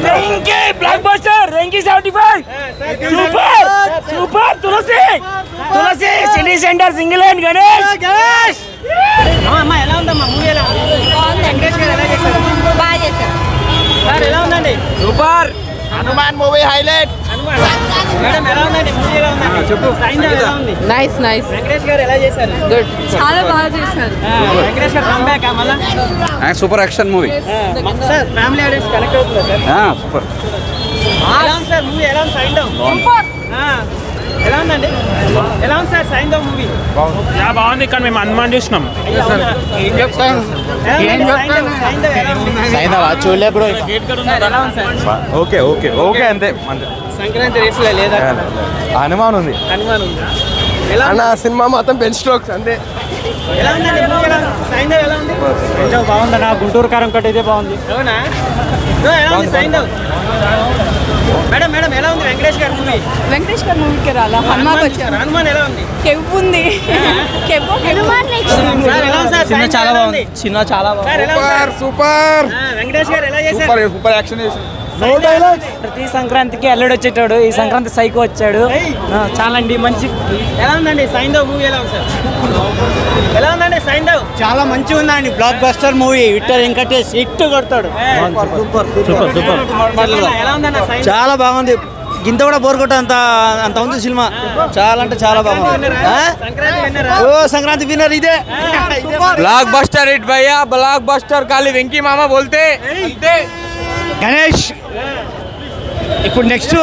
Venky blockbuster Venky 75 super Tulasi city centre single hand Ganesh అమ్మా ఎలా ఉందమ్మా మూవీ ఎలా ఉంది? వెంకటేష్ గారు ఎలా చేశారు? బాగా చేశారు సార్ ఎలా ఉందండి? Super Hanuman movie highlight. Madam ఎలా ఉందండి మూవీ ఎలా ఉందండి? చెప్పు ఎలా ఉంది? నైస్ వెంకటేష్ గారు ఎలా చేశారు? గుడ్ చాలా బాగా చేశారు వెంకటేష్ గారు కమ్ బ్యాక్ మళ్ళా super action movie. Sir family audience connect అవుతుంది సార్. సూపర్. ఎలా ఉంది సార్ మూవీ ఎలా ఉంది? సైన్ డౌన్ ఎలా ఉందండి? ఎలా ఉంది సార్ సైన్ డౌన్ మూవీ? బాగుంది కానీ మేము హనుమాన్ చూసినాం చూడలే బ్రో. ఓకే ఓకే ఓకే అంతే. సంక్రాంతి రేసులో లేదా? హనుమాన్ ఉంది. హనుమాన్ ఉంది. ఎలా అన్న సినిమా మొత్తం బెన్ స్ట్రోక్స్ అంతే. ఎలా ఉందండి మూవీ ఎలా ఉంది? సైన్ డౌన్ ఎలా ఉంది? బాగుందన్న గుంటూరు కారం కట్ అయితే బాగుంది. అవునా? ఎలా ఉంది సైన్ డౌన్? మేడం ఎలా ఉంది వెంకటేష్ గారి మూవీ? వెంకటేష్ గారి మూవీకి రాలా హనుమాన్ వచ్చారు హనుమాన్ ఎలా ఉంది? కెవ్వు ఉంది సార్ ఎలా ఉంది సార్? సినిమా చాలా బాగుంది. సినిమా చాలా బాగుంది. సార్ ఎలా ఉంది సార్? సూపర్. వెంకటేష్ గారు ఎలా చేశారు? సూపర్ యాక్షన్ చేశారు. No dialogues. ప్రతి సంక్రాంతికి అల్లుడు వచ్చేటాడు, ఈ సంక్రాంతి సైకో వచ్చాడు. చాలా అండి మంచి. ఎలా ఉందండి సైన్ డౌన్ మూవీ ఎలా ఉంది సార్? ఎలా ఉందండి సైన్ డౌన్? చాలా మంచిగా ఉందండి. Blockbuster movie. Victory Venkatesh hit కొడతాడు. ఎలా ఉందన్న సైన్? చాలా బాగుంది. గింత కూడా బోర్ కొట్ట అంత ఉంది సినిమా. చాలా అంటే చాలా బాగుంది. సంక్రాంతి విన్నరా? ఓ సంక్రాంతి విన్నర్ ఇదే. బ్లాక్ బస్టర్ హిట్ భయ్యా. బ్లాక్ బస్టర్ ఖాళీ వెంకీ మామ బోల్తే అంతే. గణేష్ ఇప్పుడు నెక్స్ట్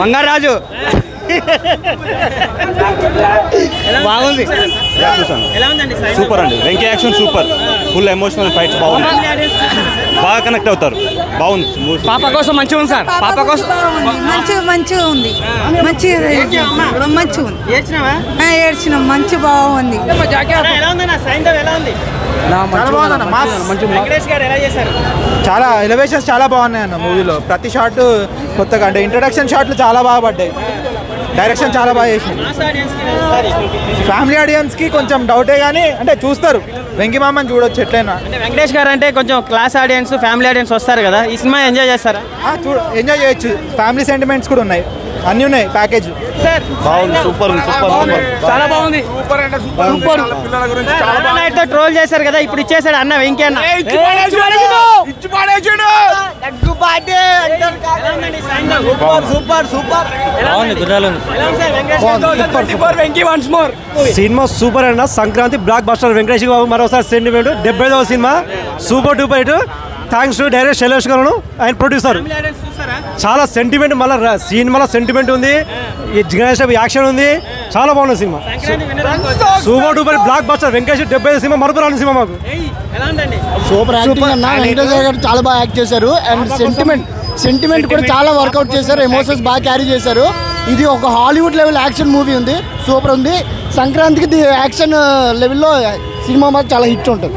బంగారాజు బాగుంది. ఎలా ఉందండి సైన్? సూపర్ అండి. Venky action super. Full emotional fights బాగుంది. బాగా కనెక్ట్ అవుతారు. బాగుంది. పాప కోసం మంచిగా ఉంది సార్. పాప కోసం మంచిగా ఉంది మంచిగా ఉంది ఏడ్చినావా? ఏడ్చినాం మంచి బాగుంది ఎలా ఉందన్న సైన్ డౌన్ ఎలా ఉంది? వెంకటేష్ గారు ఎలా చేశారు? చాలా ఎలివేషన్స్ చాలా బాగున్నాయి అన్న మూవీలో. ప్రతి షాట్ కొత్తగా అంటే ఇంట్రడక్షన్ షాట్లు చాలా బాగా పడ్డాయి. డైరెక్షన్ చాలా బాగా చేసింది. మాస్ ఆడియన్స్ కి సారీ ఫ్యామిలీ ఆడియన్స్ కి కొంచెం డౌటే కానీ అంటే చూస్తారు. వెంకీ మామని చూడొచ్చు ఎట్లయినా. అంటే వెంకటేష్ గారు అంటే కొంచెం క్లాస్ ఆడియన్స్ ఫ్యామిలీ ఆడియన్స్ వస్తారు కదా, ఈ సినిమా ఎంజాయ్ చేస్తారా? ఎంజాయ్ చేయొచ్చు. ఫ్యామిలీ సెంటిమెంట్స్ కూడా ఉన్నాయి. అన్నీ ఉన్నాయి ప్యాకేజ్. సార్ బాగుంది. సూపర్ చాలా బాగుంది. సూపర్. తో ట్రోల్ చేశారు కదా, ఇప్పుడు ఇచ్చేసాడు అన్న వెంకీ అన్న. సినిమా సూపర్ అన్న. సంక్రాంతి బ్లాక్ బస్టర్ వెంకటేష్ బాబు మరోసారి సెంటిమెంట్ 75వ cinema super duper hit. Thanks to director Shailesh garu ఆయన ప్రొడ్యూసర్. చాలా సెంటిమెంట్, మళ్ళీ సినిమాలో సెంటిమెంట్ ఉంది, గణేష్ యాక్షన్ ఉంది, చాలా బాగుంది cinema. Super duper block buster Venkatesh 75 cinema మరపురాని సినిమా మాకు. సూపర్ యాక్టింగ్ అన్న. వెంకటేష్ గారు చాలా బాగా యాక్ట్ చేశారు. అండ్ సెంటిమెంట్ కూడా చాలా వర్కౌట్ చేశారు. ఎమోషన్స్ బాగా క్యారీ చేశారు. ఇది ఒక హాలీవుడ్ లెవెల్ యాక్షన్ మూవీ ఉంది. సూపర్ ఉంది. సంక్రాంతికి యాక్షన్ లెవెల్లో సినిమా మాత్రం చాలా హిట్ ఉంటుంది.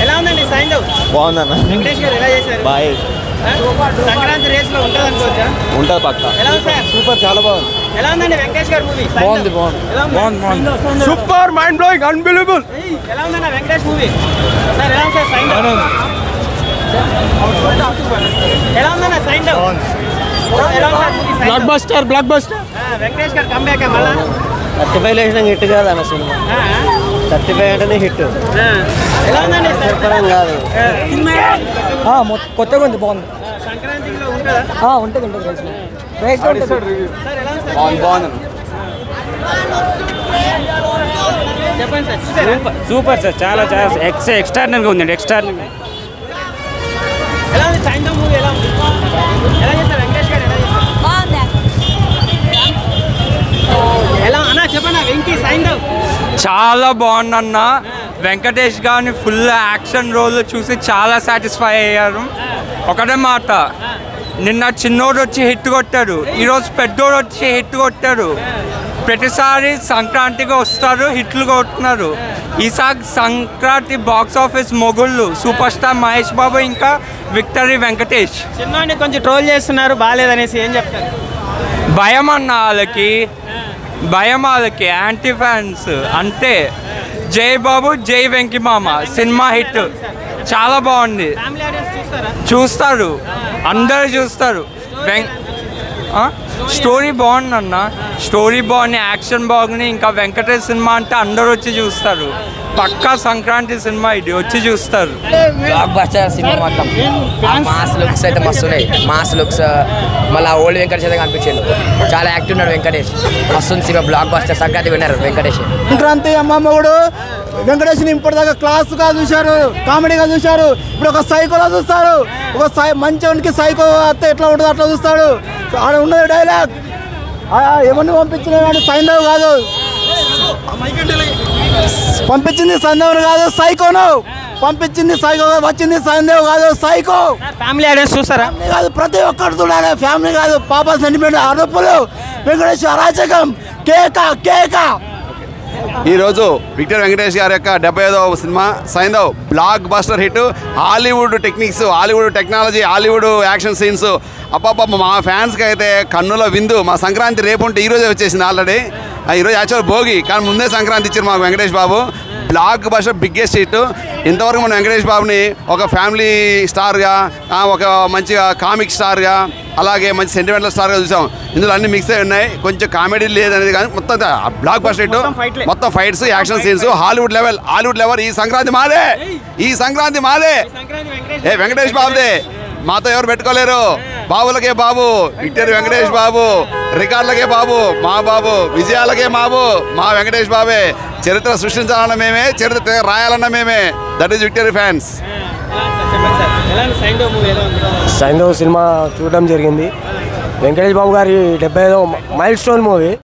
ఎలా ఉందండి సైన్ డౌన్? బాగుందన్న. వెంకటేష్ గారు ఎలా చేశారు? బాయ్. సంక్రాంతి రేస్ లో ఉంటుంది అనుకోవచ్చా? ఉంటుంది పక్క. ఎలా ఉంది సార్? సూపర్ చాలా బాగుంది. ఎలా ఉందండి వెంకటేష్ గారి మూవీ? బాగుంది. Super mind blowing unbelievable. ఎలా ఉందన్న వెంకటేష్ మూవీ? సార్ ఎలా ఉంది సార్ సైన్ డౌన్? ఎలా ఉందన్న sign down? Blockbuster Venkatesh గారు కమ్ బ్యాక్ మళ్ళా 35 లేచిన హిట్ కాదు అన్న సినిమా. 35 అంటేనే హిట్. ఎలా ఉందండి కాదు. కొత్తగా ఉంది, బాగుంది. సంక్రాంతిలో ఉంటుందా? ఉంటుంది సార్ ఎలా ఉంది సార్? బాగుంది. చెప్పండి సార్ చూసారా? Super sir. చాలా ఎక్స్ట్రాడినరీగా ఉందండి. ఎక్స్ట్రాడినరీ. ఎలా ఉంది సైన్ డౌన్ మూవీ? ఎలా ఉంది? ఎలా చేస్తారు వెంకటేష్ గారు? ఎలా చేస్తారు? ఎలా అన్నా చెప్పండి. వెంకీ సైన్ డౌన్ చాలా బాగుందన్న. వెంకటేష్ గారిని ఫుల్ యాక్షన్ రోల్ చూసి చాలా సాటిస్ఫై అయ్యారు. ఒకటే మాట, నిన్న చిన్నోడు వచ్చి హిట్ కొట్టాడు, ఈరోజు పెద్దోడు వచ్చి హిట్ కొట్టాడు. ప్రతిసారి సంక్రాంతికి వస్తారు, హిట్లు కొడుతున్నారు. ఈసారి సంక్రాంతి బాక్స్ ఆఫీస్ మొగుళ్ళు సూపర్ స్టార్ మహేష్ బాబు ఇంకా విక్టరీ వెంకటేష్. చిన్నోడిని కొంచెం ట్రోల్ చేస్తున్నారు బాగాలేదనేసి, ఏం చెప్తారు? భయం అన్న వాళ్ళకి యాంటీ ఫ్యాన్స్ అంతే. జై బాబు జై వెంకీ మామ సినిమా హిట్. చాలా బాగుంది. ఫ్యామిలీ ఆడియన్స్ చూస్తారా? చూస్తారు, అందరూ చూస్తారు. స్టోరీ బాగుంది అన్న, స్టోరీ బాగుంది, యాక్షన్ బాగుంది. ఇంకా వెంకటేష్ సినిమా అంటే అందరూ వచ్చి చూస్తారు. పక్కా సంక్రాంతి సినిమా ఇది, వచ్చి చూస్తారు. బ్లాక్ బస్టర్ సినిమా మొత్తం మాస్ లుక్స్ అయితే మస్తు ఉన్నాయి. మాస్ లుక్స్, మళ్ళీ ఓల్డ్ వెంకటేష్ అయితే కనిపించాడు. చాలా యాక్టివ్ ఉన్నాడు వెంకటేష్. మస్తు సినిమా బ్లాక్ బస్టర్. సంక్రాంతి విన్నారు వెంకటేష్. సంక్రాంతి అమ్మమ్మ కూడా వెంకటేష్ని ఇప్పటిదాకా క్లాస్గా చూశారు, కామెడీగా చూశారు. ఇప్పుడు ఒక సైకోలా చూస్తారు. ఒక మంచివానికి సైకో అత్త ఎట్లా ఉంటుందో అట్లా చూస్తాడు. ఆడ ఉన్నది డైలాగ్, ఎవరిని పంపించిన కానీ సైంధవ్ కాదు, పంపించింది సైంధవ్ కాదు, సైకోను పంపించింది సైకో, వచ్చింది సైంధవ్ కాదు, సైకో. ఫ్యామిలీ ఆడియన్స్ చూస్తారా? కాదు, ప్రతి ఒక్కరు చూడాలి. ఫ్యామిలీ కాదు, పాప సెంటిమెంట్, అరుపులు, వెంకటేష్ అరాచకం, కేక కేక. ఈరోజు విక్టర్ వెంకటేష్ గారి యొక్క 75వ cinema Saindhav blockbuster hit. Hollywood techniques, Hollywood technology, Hollywood action scenes, అబ్బాబ్బా మా ఫ్యాన్స్కి అయితే కన్నుల విందు. మా సంక్రాంతి రేపు ఉంటే ఈరోజే వచ్చేసింది ఆల్రెడీ. ఈరోజు యాక్చువల్ భోగి, కానీ ముందే సంక్రాంతి ఇచ్చారు మాకు Venkatesh Babu. Blockbuster biggest hit. ఇంతవరకు మన వెంకటేష్ బాబుని ఒక ఫ్యామిలీ స్టార్గా, ఒక మంచిగా కామిక్ స్టార్గా, అలాగే మంచి సెంటిమెంటల్ స్టార్గా చూసాం. ఇందులో అన్ని మిక్స్ అయి ఉన్నాయి. కొంచెం కామెడీ లేదనేది కానీ మొత్తం బ్లాక్ బస్టర్ హిట్. మొత్తం fights, action scenes, Hollywood level. ఈ సంక్రాంతి మాదే, ఈ సంక్రాంతి మాదే. ఏ వెంకటేష్ బాబుదే, మాతో ఎవరు పెట్టుకోలేరు. బాబులకే బాబు, విక్టర్ వెంకటేష్ బాబు, రికార్డులకే బాబు, మా బాబు, విజయాలకే బాబు, మా వెంకటేష్ బాబే. చరిత్ర సృష్టించాలన్న మేమే, చరిత్ర రాయాలన్న మేమే. That is victory fans. Saindhav cinema చూడడం జరిగింది. వెంకటేష్ బాబు గారి 75వ మైల్ స్టోన్ మూవీ.